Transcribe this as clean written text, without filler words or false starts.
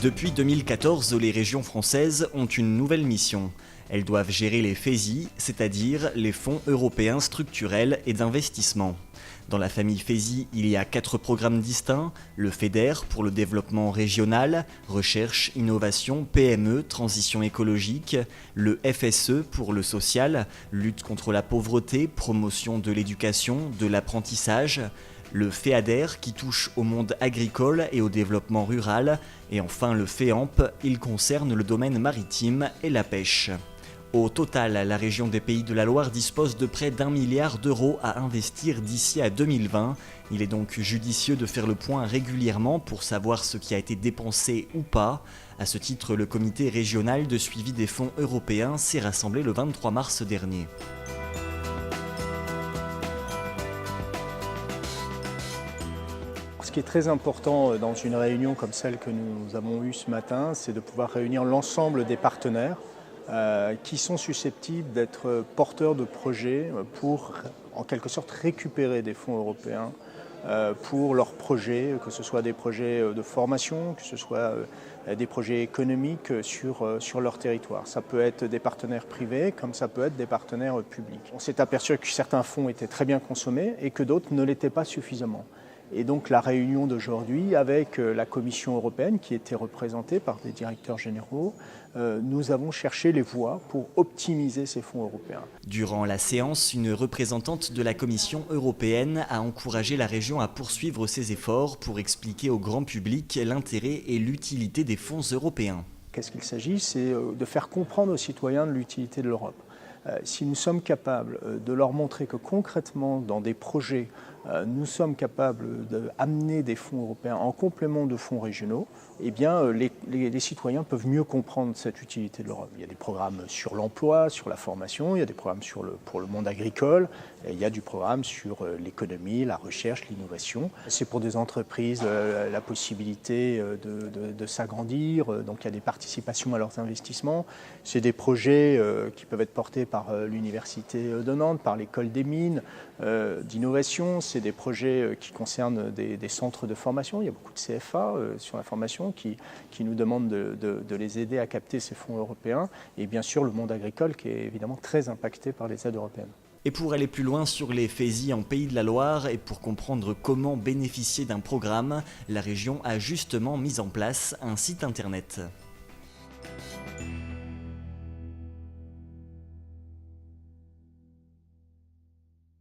Depuis 2014, les régions françaises ont une nouvelle mission. Elles doivent gérer les FESI, c'est-à-dire les fonds européens structurels et d'investissement. Dans la famille FESI, il y a 4 programmes distincts, le FEDER pour le développement régional, recherche, innovation, PME, transition écologique, le FSE pour le social, lutte contre la pauvreté, promotion de l'éducation, de l'apprentissage, le FEADER qui touche au monde agricole et au développement rural, et enfin le FEAMP, il concerne le domaine maritime et la pêche. Au total, la région des Pays de la Loire dispose de près d'1 milliard d'euros à investir d'ici à 2020. Il est donc judicieux de faire le point régulièrement pour savoir ce qui a été dépensé ou pas. À ce titre, le comité régional de suivi des fonds européens s'est rassemblé le 23 mars dernier. Ce qui est très important dans une réunion comme celle que nous avons eue ce matin, c'est de pouvoir réunir l'ensemble des partenaires qui sont susceptibles d'être porteurs de projets pour, en quelque sorte, récupérer des fonds européens pour leurs projets, que ce soit des projets de formation, que ce soit des projets économiques sur leur territoire. Ça peut être des partenaires privés, comme ça peut être des partenaires publics. On s'est aperçu que certains fonds étaient très bien consommés et que d'autres ne l'étaient pas suffisamment. Et donc la réunion d'aujourd'hui avec la Commission européenne qui était représentée par des directeurs généraux, nous avons cherché les voies pour optimiser ces fonds européens. Durant la séance, une représentante de la Commission européenne a encouragé la région à poursuivre ses efforts pour expliquer au grand public l'intérêt et l'utilité des fonds européens. Qu'est-ce qu'il s'agit? C'est de faire comprendre aux citoyens de l'utilité de l'Europe. Si nous sommes capables de leur montrer que concrètement, dans des projets, nous sommes capables d'amener des fonds européens en complément de fonds régionaux, eh bien, les citoyens peuvent mieux comprendre cette utilité de l'Europe. Il y a des programmes sur l'emploi, sur la formation, il y a des programmes pour le monde agricole, et il y a du programme sur l'économie, la recherche, l'innovation. C'est pour des entreprises la possibilité de s'agrandir, donc il y a des participations à leurs investissements. C'est des projets qui peuvent être portés par l'Université de Nantes, par l'École des mines, d'innovation. C'est des projets qui concernent des centres de formation. Il y a beaucoup de CFA sur la formation qui nous demandent de les aider à capter ces fonds européens. Et bien sûr, le monde agricole qui est évidemment très impacté par les aides européennes. Et pour aller plus loin sur les FESI en Pays de la Loire et pour comprendre comment bénéficier d'un programme, la région a justement mis en place un site internet.